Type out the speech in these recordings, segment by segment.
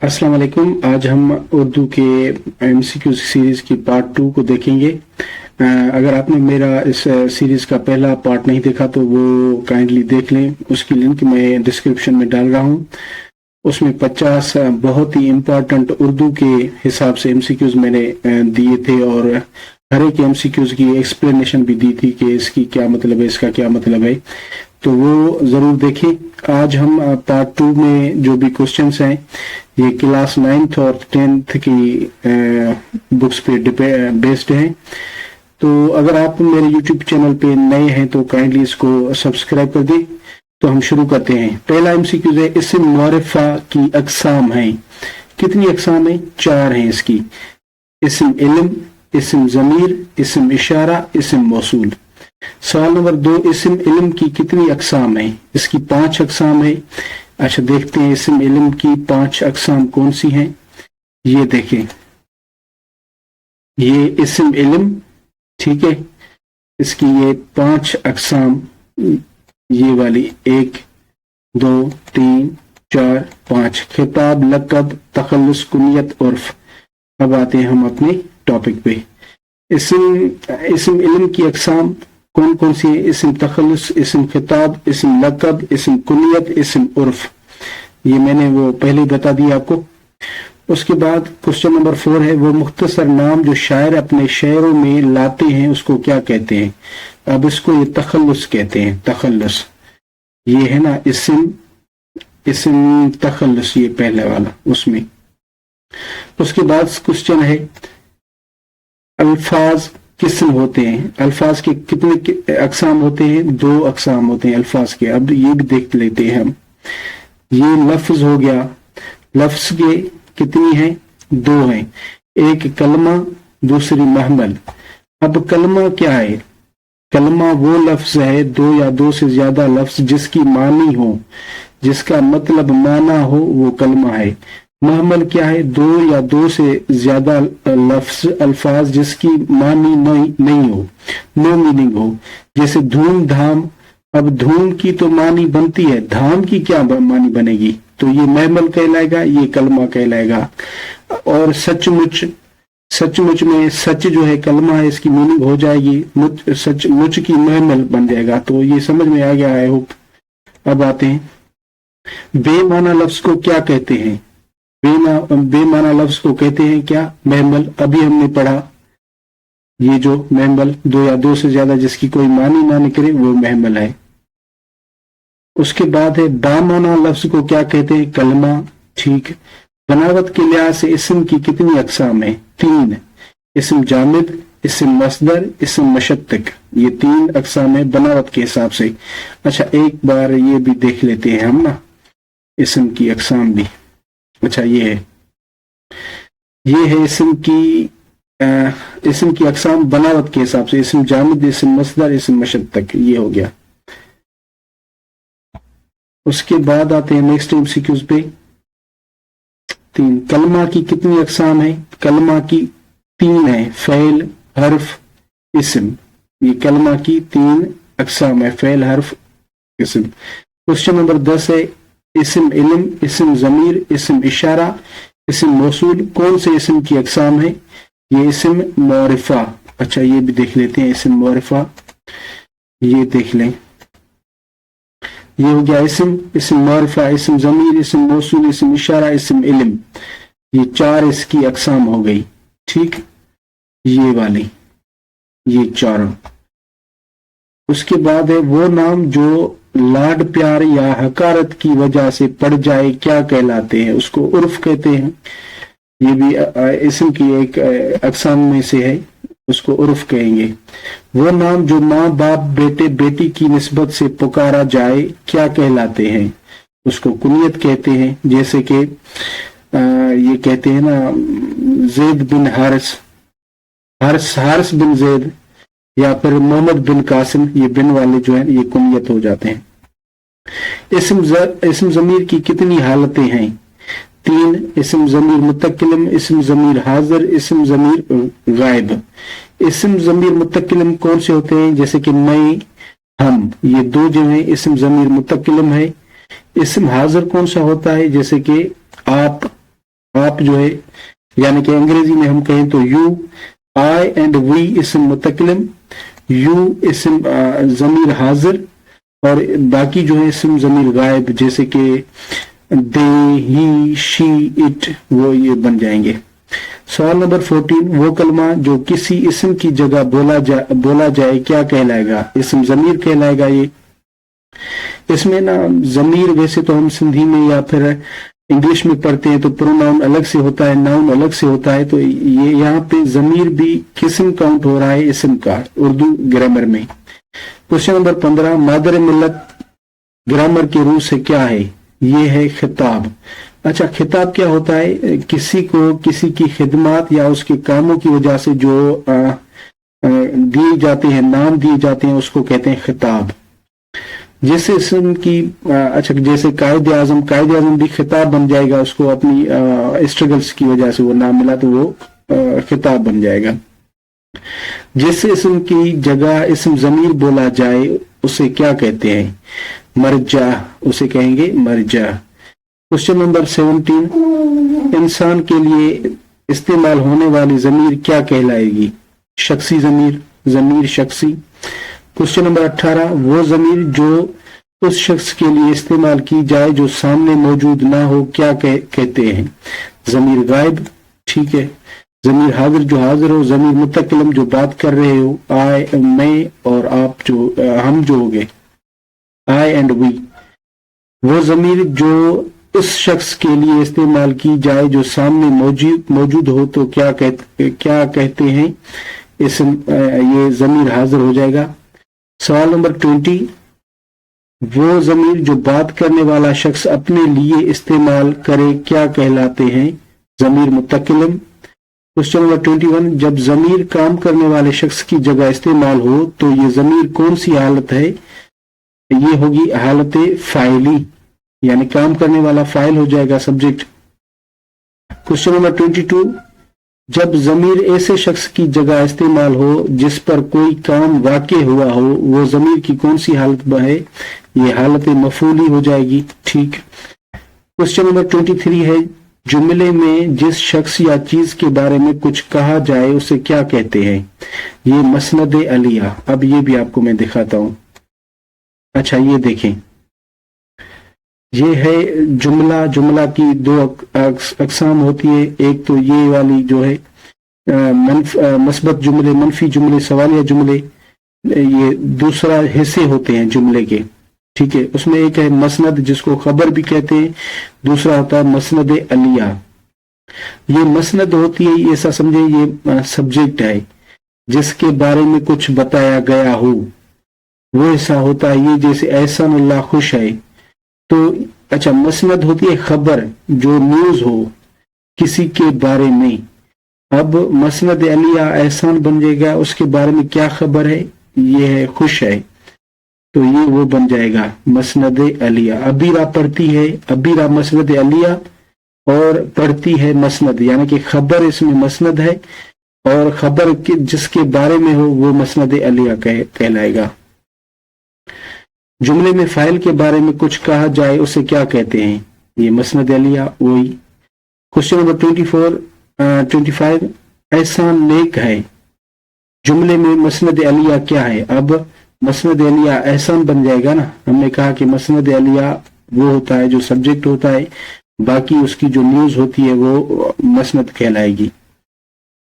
अस्सलाम वालेकुम। आज हम उर्दू के एमसीक्यू सीरीज की पार्ट 2 को देखेंगे। अगर आपने मेरा इस सीरीज का पहला पार्ट नहीं देखा तो वो काइंडली देख लें। उसकी लिंक मैं डिस्क्रिप्शन में डाल रहा हूँ। उसमें 50 बहुत ही इम्पोर्टेंट उर्दू के हिसाब से एमसीक्यूज मैंने दिए थे और हर एक एमसीक्यूज की एक्सप्लेनेशन भी दी थी कि इसकी क्या मतलब है, इसका क्या मतलब है, तो वो जरूर देखें। आज हम पार्ट 2 में जो भी क्वेश्चंस हैं ये क्लास 9th और 10th की बुक्स पे बेस्ड हैं। तो अगर आप मेरे यूट्यूब चैनल पे नए हैं तो काइंडली इसको सब्सक्राइब कर दें। तो हम शुरू करते हैं। पहला एमसीक्यू है, इस्म मारिफा की अकसाम है। कितनी अकसाम है? 4 हैं इसकी। इस्म इल्म, इस्म ज़मीर, इस्म इशारा, इस्म मौसूल। सवाल नंबर 2, इस्म इल्म की कितनी अकसाम है? इसकी 5 अकसाम है। अच्छा, देखते हैं इस्म इल्म की 5 अकसाम कौन सी हैं। ये देखें, ये इस्म इल्म, ठीक है, इसकी ये 5 अकसाम, ये वाली 1 2 3 4 5, खिताब, लक़ब, तखल्लुस, कुनियत, उर्फ। अब आते हैं हम अपने टॉपिक पे। इस्म इल्म की अकसाम कौन कौन सी है? इस्म तखल्लुस, इस्म खिताब, इस्म लक़ब, इस्म कुनियत, इस्म उर्फ। ये मैंने वो पहले ही बता दिया आपको। उसके बाद क्वेश्चन नंबर 4 है, वो मुख्तसर नाम जो शायर अपने शेरों में लाते हैं उसको क्या कहते हैं? अब इसको ये तखल्लुस कहते हैं। तखल्लुस ये है ना, इस्म तखल्लुस, ये पहले वाला उसमें। उसके बाद क्वेश्चन है, अल्फाज किस्म होते हैं? अल्फाज के कितने अकसाम होते हैं? 2 अकसाम होते हैं अल्फाज के। अब ये भी देख लेते हैं हम। ये लफ्ज हो गया, लफ्ज के कितनी है? 2 हैं। एक कलमा, दूसरी महमल। अब कलमा क्या है? कलमा वो लफ्ज है, 2 या 2 से ज्यादा लफ्ज जिसकी मानी हो, जिसका मतलब माना हो, वो कलमा है। महमल क्या है? 2 या 2 से ज्यादा लफ्ज, अल्फाज जिसकी मानी नहीं हो, नो मीनिंग हो। जैसे धूम धाम। अब धूम की तो मानी बनती है, धाम की क्या मानी बनेगी? तो ये महमल कहलाएगा, ये कलमा कहलाएगा। और सचमुच, सचमुच में सच जो है कलमा है, इसकी मीनिंग हो जाएगी सचमुच की महमल बन जाएगा। तो ये समझ में आ गया, आई होप। अब आते हैं, बेमाना लफ्ज को क्या कहते हैं? बेमाना लफ्ज को कहते हैं क्या? महमल। अभी हमने पढ़ा, ये जो महमल 2 या 2 से ज्यादा जिसकी कोई मानी ना निकले वो महमल है। उसके बाद है, बामाना लफ्ज को क्या कहते हैं? कलमा। ठीक। बनावट के लिहाज से इस्म की कितनी अकसाम है? 3। इस्म जामिद, इस्म मसदर, इस्म मशत्तक, ये 3 अकसाम है बनावट के हिसाब से। अच्छा, एक बार ये भी देख लेते हैं हम ना, इस्म की अकसाम भी। अच्छा, ये है इस्म की अकसाम बनावट के हिसाब से। इस्म जामिद, इस्म मसदर, इस्म मशत्तक, ये हो गया। उसके बाद आते हैं नेक्स्ट एमसीक्यूज पे। 3, कलमा की कितनी अकसाम है? कलमा की 3 है, फ़ेल, हर्फ, इस्म। ये कलमा की 3 अकसाम है, फ़ेल, हर्फ, इस्म। क्वेश्चन नंबर 10 है, इस्म इल्म, इस्म ज़मीर, इस्म इशारा, इस्म मौसूल कौन से इस्म की अकसाम है? ये इस्म मारिफा। अच्छा, ये भी देख लेते हैं, इस्म मारिफा, ये देख लें। ये हो गया इस्म मारिफा, इस्म ज़मीर, इस्म मौसूल, इस्म इशारा, इस्म इल्म। ये 4 इसकी अकसाम हो गई। ठीक, ये वाली, ये 4। उसके बाद है, वो नाम जो लाड प्यार या हकारत की वजह से पड़ जाए क्या कहलाते हैं? उसको उर्फ कहते हैं। ये भी इस्म की एक अकसाम में से है, उसको उर्फ कहेंगे। वो नाम जो माँ बाप बेटे बेटी की निस्बत से पुकारा जाए क्या कहलाते हैं? उसको कुनियत कहते हैं। जैसे कि ये कहते हैं ना, जैद बिन हारिस, हारिस बिन जैद, या फिर मोहम्मद बिन कासिम, ये बिन वाले जो है ये कुनियत हो जाते हैं। इस्म ज़मीर की कितनी हालतें हैं? 3, इस्म ज़मीर मुतक्किलम, इस्म ज़मीर हाजिर, इस्म ज़मीर गायब। इस्म ज़मीर मुतक्किलम कौन से होते हैं? जैसे कि मैं, हम, ये 2 जो है इस्म ज़मीर मुतक्किलम है। इस्म हाजिर कौन सा होता है? जैसे कि आप, आप जो है, यानी कि अंग्रेजी में हम कहें तो यू, आई एंड वी इसम मुतकलम, यू इसम ज़मीर हाजिर, और बाकी जो है इसम ज़मीर गायब, जैसे कि दे, ही, शी, इट, वो ये बन जाएंगे। सवाल नंबर 14, वो कलमा जो किसी इसम की जगह बोला जाए क्या कहलाएगा? इसम ज़मीर कहलाएगा। ये इसमें ना ज़मीर वैसे तो हम सिंधी में या फिर इंग्लिश में पढ़ते हैं तो प्रोनाउन अलग से होता है, नाउन अलग से होता है, तो ये यहाँ पे ज़मीर भी किस्म काउंट हो रहा है इसम का उर्दू ग्रामर में। क्वेश्चन नंबर 15, मादर मिल्लत ग्रामर के रूह से क्या है? ये है खिताब। अच्छा, खिताब क्या होता है? किसी को किसी की खिदमत या उसके कामों की वजह से जो दिए जाते हैं, नाम दिए जाते हैं, उसको कहते हैं खिताब। जैसे इसम की अच्छा, जैसे कायद आजम भी खिताब बन जाएगा, उसको अपनी स्ट्रगल्स की वजह से वो नाम मिला तो वो खिताब बन जाएगा। जैसे इसम की जगह इसम ज़मीर बोला जाए उसे क्या कहते हैं? मरजा, उसे कहेंगे मरजा। क्वेश्चन नंबर 17, इंसान के लिए इस्तेमाल होने वाली ज़मीर क्या कहलाएगी? शख्सी ज़मीर, ज़मीर शख्सी। क्वेश्चन नंबर 18, वो ज़मीर जो उस शख्स के लिए इस्तेमाल की जाए जो सामने मौजूद ना हो क्या कहते हैं? ज़मीर गायब, ठीक है। ज़मीर हाजिर जो हाजिर हो, ज़मीर मुतकलम जो बात कर रहे हो, आई, मैं और आप, जो हम जो हो गए, आई एंड वी। वो ज़मीर जो उस शख्स के लिए इस्तेमाल की जाए जो सामने मौजूद हो तो क्या कहते हैं? ये ज़मीर हाजिर हो जाएगा। सवाल नंबर 20, वो ज़मीर जो बात करने वाला शख्स अपने लिए इस्तेमाल करे क्या कहलाते हैं? ज़मीर मुतकलम। क्वेश्चन नंबर 21, जब ज़मीर काम करने वाले शख्स की जगह इस्तेमाल हो तो ये ज़मीर कौन सी हालत है? ये होगी हालत फाइली, यानी काम करने वाला फाइल हो जाएगा, सब्जेक्ट। क्वेश्चन नंबर 22, जब ज़मीर ऐसे शख्स की जगह इस्तेमाल हो जिस पर कोई काम वाक़े हुआ हो, वो ज़मीर की कौन सी हालत है? ये हालत मफूली हो जाएगी, ठीक। क्वेश्चन नंबर 23 है, जुमले में जिस शख्स या चीज के बारे में कुछ कहा जाए उसे क्या कहते हैं? ये मसनद अलिया। अब ये भी आपको मैं दिखाता हूं। अच्छा, ये देखें, ये है जुमला की दो अकसाम होती है। एक तो ये वाली जो है मस्बत जुमले, मनफी जुमले, सवालिया जुमले, ये दूसरा हिस्से होते हैं जुमले के, ठीक है। उसमें एक है मसनद जिसको खबर भी कहते हैं, दूसरा होता है मसनद अलिया। ये मसनद होती है, ऐसा समझे ये सब्जेक्ट है जिसके बारे में कुछ बताया गया हो, वो ऐसा होता है। ये जैसे एहसान अल्लाह खुश है, तो अच्छा, मसनद होती है खबर जो न्यूज हो किसी के बारे में। अब मसनद अलिया एहसान बन जाएगा, उसके बारे में क्या खबर है? ये है खुश है, तो ये वो बन जाएगा मसनद अलिया। अबीरा पढ़ती है, अबीरा मसनद अलिया और पढ़ती है मसनद, यानी कि खबर इसमें मसनद है और खबर के जिसके बारे में हो वो मसनद अलिया कहलाएगा। जुमले में फाइल के बारे में कुछ कहा जाए उसे क्या कहते हैं? ये मसनद अलिया वही। क्वेश्चन नंबर 25, एहसान नेक है, जुमले में मसनद अलिया क्या है? अब मसनद अलिया एहसान बन जाएगा ना। हमने कहा कि मसनद अलिया वो होता है जो सब्जेक्ट होता है, बाकी उसकी जो न्यूज होती है वो मसनद कहलाएगी।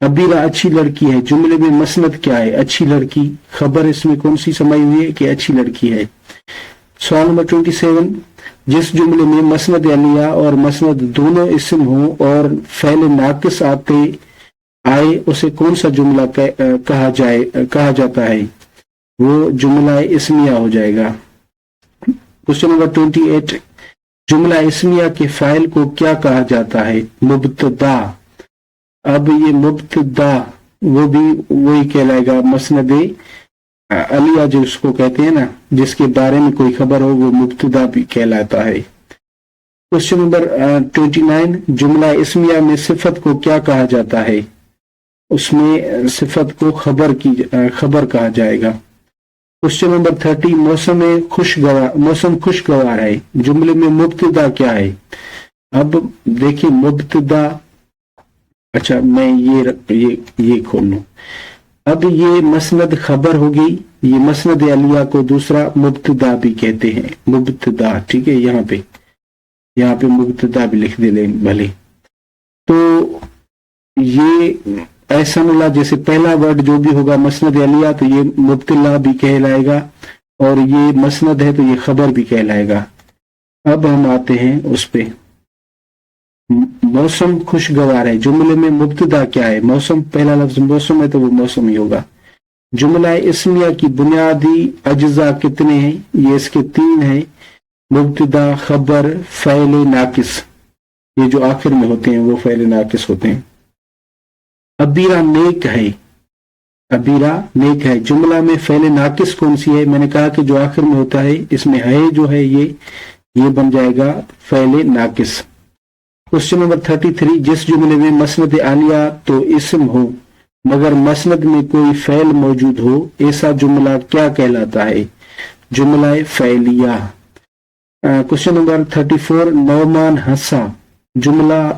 अबीरा अच्छी लड़की है, जुमले में मसनद क्या है? अच्छी लड़की। खबर इसमें कौन सी समाई हुई है कि अच्छी लड़की है। सवाल नंबर 27, जिस जुमले में मसनद अलिया और मसनद दोनों इस्म हो और फ़ैल नाकिस आए उसे कौन सा जुमला कहा जाता है? वो जुमला इस्मिया हो जाएगा। क्वेश्चन नंबर 28, जुमला इस्मिया के फाइल को क्या कहा जाता है? मुब्तदा। अब ये मुब्तदा वो भी वही कहलाएगा मसनद अलिया, जो उसको कहते हैं ना, जिसके बारे में कोई खबर हो वो मुब्तदा भी कहलाता है। क्वेश्चन नंबर 29, जुमला इस्मिया में सिफत को क्या कहा जाता है? उसमें सिफत को खबर कहा जाएगा। क्वेश्चन नंबर 30, मौसम खुशगवार है, जुमले में मुब्तदा क्या है? अब देखिए मुब्तदा, अच्छा मैं ये खोल लूं। अब ये मसनद खबर होगी, ये मसनद अलिया को दूसरा मुब्तदा भी कहते हैं, मुब्तदा, ठीक है। यहाँ पे मुब्तदा भी लिख दे भले। तो ये ऐसा जैसे पहला वर्ड जो भी होगा मसनद अलिया तो ये मुब्तला भी कहलाएगा, और ये मसनद है तो ये खबर भी कहलाएगा। अब हम आते हैं उस पे, मौसम खुशगवार है। जुमले में मुब्तदा क्या है? मौसम, पहला लफ्ज मौसम है तो वो मौसम ही होगा। जुमला इस्मिया की बुनियादी अज्जा कितने हैं? ये इसके 3 हैं, मुब्तदा, खबर, फ़ैल नाकिस। ये जो आखिर में होते हैं वो फ़ैल नाकिस होते हैं। अबीरा नेक है, अबीरा नेक है। जुमला में फ़ैल नाकिस कौन सी है? मैंने कहा कि जो आखिर में होता है, इसमें है जो है ये बन जाएगा फ़ैल नाकिस। क्वेश्चन नंबर 33, जिस जुमले में मसनद आलिया तो इस्म हो मगर मसनद में कोई फ़ैल मौजूद हो, ऐसा जुमला क्या कहलाता है? जुमला फ़ैलिया। क्वेश्चन नंबर 34, नौमान हंसा, जुमला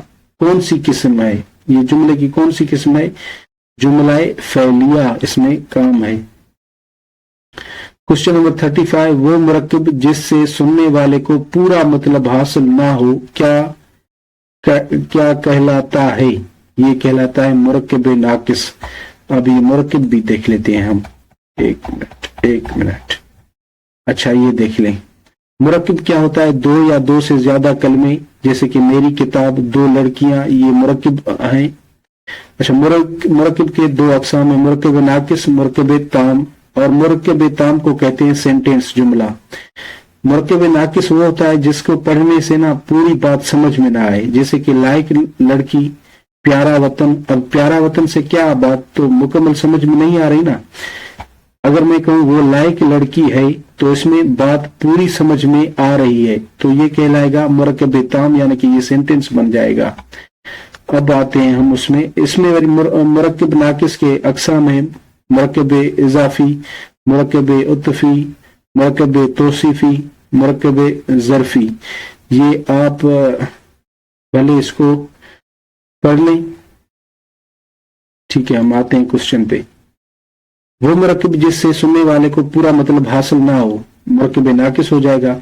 कौन सी किस्म है? ये जुमले की कौन सी किस्म है? जुमला फ़ैलिया, इसमें काम है। क्वेश्चन नंबर 35, वो मुरक्कब जिससे सुनने वाले को पूरा मतलब हासिल ना हो क्या कहलाता है? ये कहलाता है मुरक्कब नाकिस। अब ये मुरक्कब भी देख लेते हैं हम, एक मिनट। अच्छा ये देख लें, मुरक्कब क्या होता है? 2 या 2 से ज्यादा कलमे, जैसे कि मेरी किताब, 2 लड़कियां, ये मुरक्कब हैं। अच्छा, मुरक्कब के 2 अक़साम है, मुरक्कब नाकिस, मुरक्कब ताम। और मुरक्कब ताम को कहते हैं सेंटेंस जुमला। मुरक्कब नाकिस वो होता है जिसको पढ़ने से ना पूरी बात समझ में ना आए, जैसे कि लायक लड़की, प्यारा वतन। अब प्यारा वतन से क्या बात तो मुकम्मल समझ में नहीं आ रही ना। अगर मैं कहूँ वो लायक लड़की है तो इसमें बात पूरी समझ में आ रही है, तो ये कहलाएगा मुरक्कब ताम, यानी कि ये सेंटेंस बन जाएगा। अब आते हैं हम इसमें मुरक्कब नाकिस के अक़साम है, मुरक्कब इजाफी, मुरक्कब उतफी, मुरक्कब तौसीफी, मुरक्कब ज़र्फी। ये आप पहले इसको पढ़ लें, ठीक है। हम आते हैं क्वेश्चन पे। वो मुरक्कब जिससे सुनने वाले को पूरा मतलब हासिल ना हो, मुरक्कब नाकिस हो जाएगा।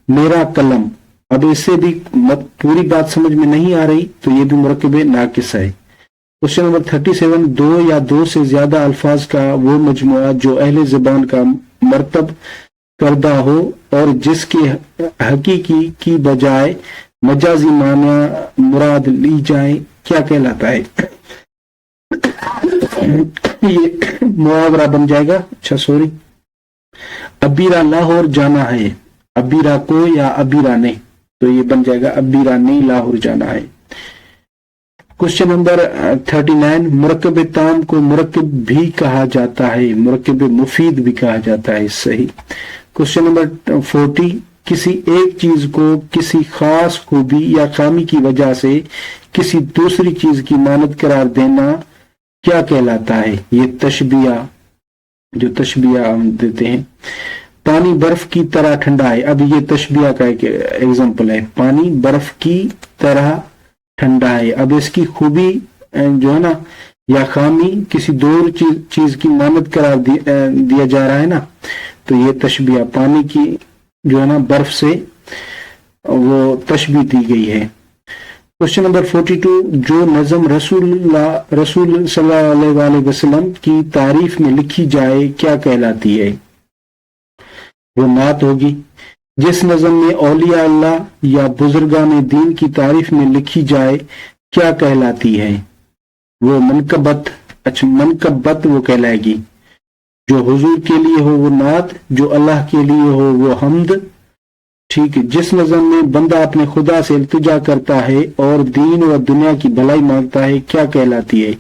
मेरा कलम, अब इससे भी पूरी बात समझ में नहीं आ रही तो ये भी मुरक्कब नाकिस है। क्वेश्चन नंबर 37, 2 या 2 से ज्यादा अल्फाज का वो मजमुआ जो अहले ज़बान का मरतब करदा हो और जिसके हकीकी की बजाय मजाजी माना मुराद ली जाए, क्या कहलाता है? ये मुहावरा बन जाएगा। अच्छा सॉरी, अबीरा लाहौर जाना है, अबीरा को या अबीरा ने, तो ये बन जाएगा अबीरा ने लाहौर जाना है। क्वेश्चन नंबर 39, मुरक्कब ताम को मुरक्कब भी कहा जाता है, मुरक्कब मुफीद भी कहा जाता है, सही। क्वेश्चन नंबर 40, किसी एक चीज को किसी खास खूबी या खामी की वजह से किसी दूसरी चीज की मानद करार देना क्या कहलाता है? ये तशबिया, जो तशबिया हम देते हैं। पानी बर्फ की तरह ठंडा है, अब ये तशबिया का एक एग्जांपल है, पानी बर्फ की तरह ठंडा है। अब इसकी खूबी जो है ना या खामी किसी दूर चीज की मानद करार दिया जा रहा है ना, तो ये तशबिया, पानी की जो है ना बर्फ से वो तशबीह दी गई है। क्वेश्चन नंबर 42, जो नज़म रसूल सल्लल्लाहु अलैहि वसल्लम की तारीफ में लिखी जाए क्या कहलाती है? वो नात होगी। जिस नज़म में औलिया अल्लाह या बुजुर्गान दीन की तारीफ में लिखी जाए क्या कहलाती है? वो मनकबत। अच्छा, मनकबत वो कहलाएगी। जो हुजूर के लिए हो वो नात, जो अल्लाह के लिए हो वो हम्द, ठीक है। जिस नज़म में बंदा अपने खुदा से इल्तिजा करता है और दीन व दुनिया की भलाई मांगता है क्या कहलाती है?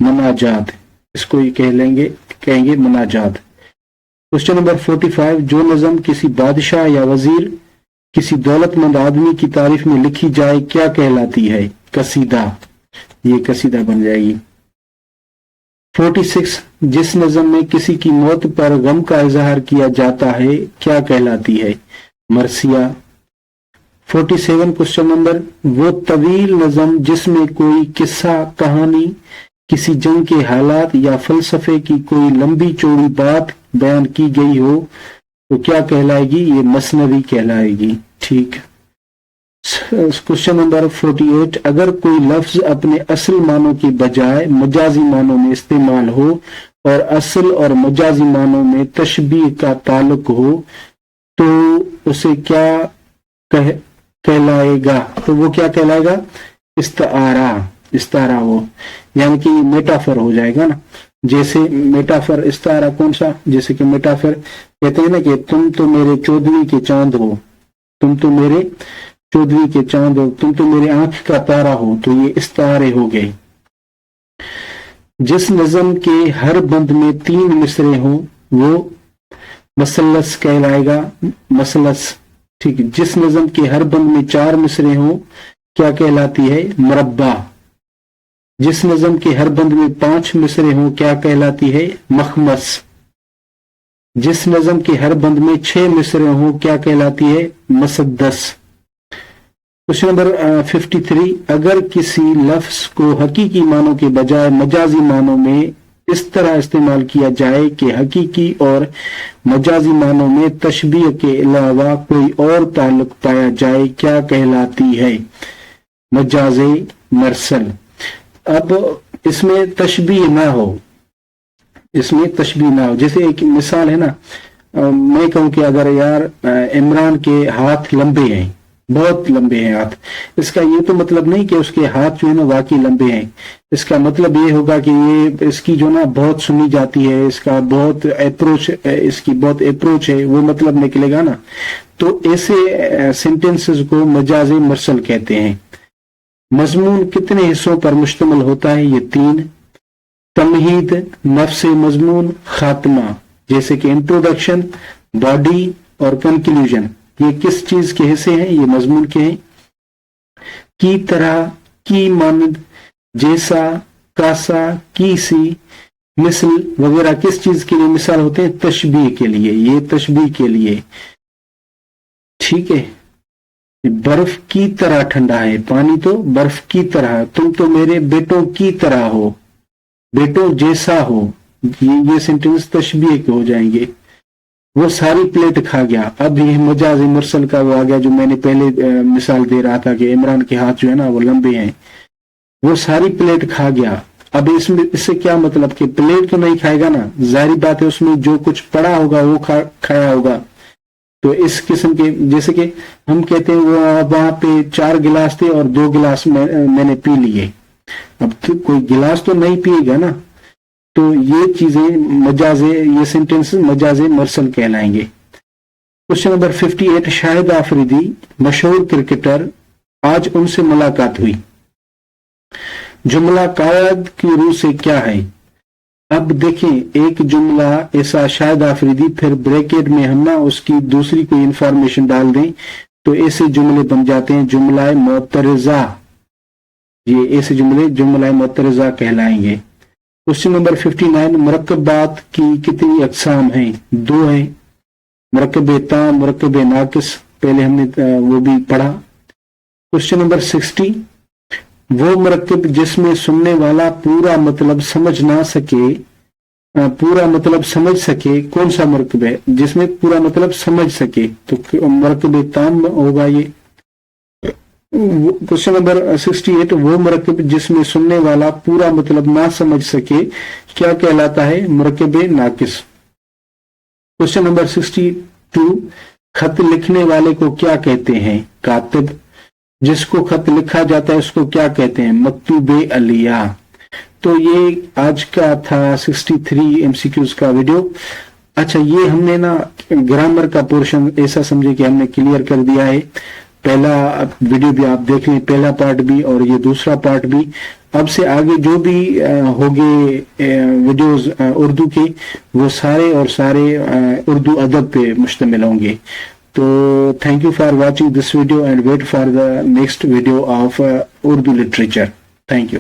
मनाजात। इसको ही कहेंगे मनाजात। क्वेश्चन नंबर 45, जो नज़म किसी बादशाह या वजीर, किसी दौलतमंद आदमी की तारीफ में लिखी जाए क्या कहलाती है? कसीदा। ये कसीदा बन जाएगी। 46, जिस नज़म में किसी की मौत पर गम का इजहार किया जाता है क्या कहलाती है? मरसिया। 47 क्वेश्चन नंबर, वो तवील नज़म जिसमें कोई किस्सा कहानी, किसी जंग के हालात या फलसफे की कोई लंबी चौड़ी बात बयान की गई हो तो क्या कहलाएगी? ये मसनवी कहलाएगी। ठीक। क्वेश्चन नंबर 48, अगर कोई लफ्ज अपने असल मानों के बजाय मजाजी मानों में इस्तेमाल हो और असल और मजाजी मानों में तशबीह का ताल्लुक हो तो उसे क्या कहलाएगा? तो वो क्या कहलाएगा? इस्तारा। इस्तारा वो यानी कि मेटाफर हो जाएगा ना। जैसे मेटाफर, इस्तारा कौन सा? जैसे कि मेटाफर कहते हैं ना कि तुम तो मेरे चौदहवीं के चांद हो, तुम तो मेरे चौदहवीं के चांद हो, तुम तो मेरे आंख का तारा हो, तो ये इस्तारे हो गए। जिस नज़म के हर बंद में 3 मिसरे हों वो मसलस कहलाएगा। मसलस। ठीक है। जिस नज़म के हर बंद में 4 मिसरे हों क्या कहलाती है? मरब्बा। जिस नज़म के हर बंद में 5 मिसरे हों क्या कहलाती है? मखमस। जिस नज़म के हर बंद में 6 मिसरे हों क्या कहलाती है? मसद्दस। क्वेश्चन नंबर 53, अगर किसी लफ्ज को हकीकी मानों के बजाय मजाजी मानों में इस तरह इस्तेमाल किया जाए कि हकीकी और मजाजी मानों में तशबीह के अलावा कोई और ताल्लुक पाया जाए, क्या कहलाती है? मजाजे मरसल। अब इसमें तशबीह ना हो, इसमें तशबीह ना हो। जैसे एक मिसाल है ना, मैं कहूं कि अगर यार इमरान के हाथ लंबे हैं, बहुत लंबे हैं हाथ, इसका ये तो मतलब नहीं कि उसके हाथ जो है ना वाकई लंबे हैं। इसका मतलब ये होगा कि ये इसकी जो ना बहुत सुनी जाती है, इसका बहुत अप्रोच, इसकी बहुत अप्रोच है, वो मतलब निकलेगा ना। तो ऐसे सेंटेंसेस को मजाजे मरसल कहते हैं। मजमून कितने हिस्सों पर मुश्तमिल होता है? ये 3। तमहीद, नफ्स मजमून, खात्मा। जैसे कि इंट्रोडक्शन, बॉडी और कंक्लूजन, ये किस चीज के हिस्से हैं? ये मजमून के हैं। की तरह, की मानद, जैसा, कासा, की सी, मिसल वगैरह किस चीज के लिए मिसाल होते हैं? तशबीह के लिए। ये तशबीह के लिए। ठीक है। बर्फ की तरह ठंडा है, पानी तो बर्फ की तरह। तुम तो मेरे बेटों की तरह हो, बेटों जैसा हो। ये सेंटेंस तशबीह के हो जाएंगे। वो सारी प्लेट खा गया। अब ये मजाज मुरसल का वो आ गया जो मैंने पहले मिसाल दे रहा था कि इमरान के हाथ जो है ना वो लंबे हैं। वो सारी प्लेट खा गया। अब इसमें इससे क्या मतलब कि प्लेट तो नहीं खाएगा ना, जाहिर बात है उसमें जो कुछ पड़ा होगा वो खाया होगा। तो इस किस्म के, जैसे कि हम कहते हैं वहां पे 4 गिलास थे और 2 गिलास मैंने पी लिए। अब तो कोई गिलास तो नहीं पिएगा ना। तो ये चीजें मजाजे, ये सेंटेंस मजाजे मरसल कहलाएंगे। क्वेश्चन नंबर 58, शाहिद आफरीदी मशहूर क्रिकेटर, आज उनसे मुलाकात हुई। जुमला कायद की रूह से क्या है? अब देखें, एक जुमला ऐसा शाहिद आफरीदी, फिर ब्रैकेट में हम ना उसकी दूसरी कोई इंफॉर्मेशन डाल दें तो ऐसे जुमले बन जाते हैं जुमला मुअतरज़ा। ये ऐसे जुमले जुमला मुअतरज़ा कहलाएंगे। क्वेश्चन नंबर 59, मुरक्कबात की कितनी अक़साम हैं? 2 हैं। मुरक्कब ताम, मुरक्कब नाकिस, पहले हमने वो भी पढ़ा। क्वेश्चन नंबर 60, वो मुरक्कब जिसमें सुनने वाला पूरा मतलब समझ ना सके, पूरा मतलब समझ सके, कौन सा मुरक्कब है जिसमें पूरा मतलब समझ सके? तो मुरक्कब ताम होगा ये। क्वेश्चन नंबर 68, वो मुरक्कब जिसमें सुनने वाला पूरा मतलब ना समझ सके क्या कहलाता है? मुरक्कब नाकिस। क्वेश्चन नंबर 62, खत लिखने वाले को क्या कहते हैं? कातिब। जिसको खत लिखा जाता है उसको क्या कहते हैं? मक्तूबे अलिया। तो ये आज का था 63 MCQs का वीडियो। अच्छा, ये हमने ना ग्रामर का पोर्शन ऐसा समझे कि हमने क्लियर कर दिया है। पहला वीडियो भी आप देख लें, पहला पार्ट भी और ये दूसरा पार्ट भी। अब से आगे जो भी होंगे वीडियोस उर्दू के, वो सारे और सारे उर्दू अदब पे मुश्तमिल होंगे। तो thank you for watching this video and wait for the next video of Urdu literature. Thank you.